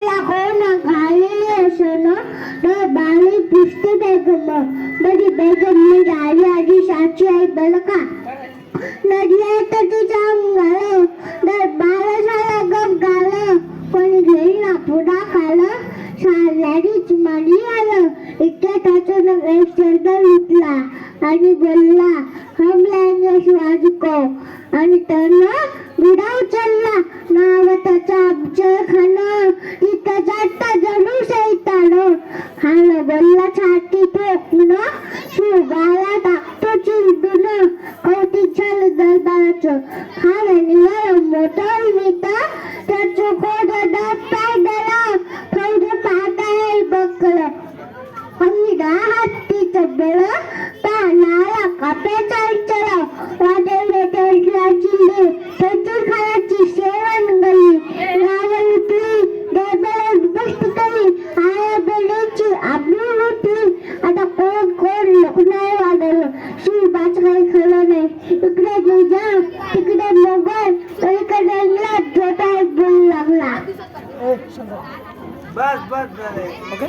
कोण घालेले असं तर बाळी पुसते बेगम बरी बेगम म्हणजे आली आधी साची आई बल का नदी तर तुझ्या अंगाला तर बाळ झाला गप गालं कोणी घेई ना पुढा खालं साल्यारीच माली आलं इतक्या त्याचं एक सरदार उठला आणि बोलला हम लेंगे शिवाजी को आणि त्यानं विडा उचलला नाव त्याचा अफजल खान इथं जाता जणू सैतान खान बोलला छाती ठोकून शिवबाला टाकतो चिरडून कौतिक झालं दरबाराचं खान निघालं मोठं मिता त्याचं खोड पाय गेला फौज पाहता बकलं अंगिडा हत्तीचं बळ पानाला काप्याचा इचरा वाटेल चिल्ले तेथून खाण्याची सेवन गली रावण उठली देवळात बसत करी आया बेलेची आबरू उठली आता कोण कोण लोकनाय वाढलं शिवबाच काही खरं नाही इकडे जिजा तिकडे मोगल इकडे इंग्रज छोटा एक बोलू लागला बस बस झाले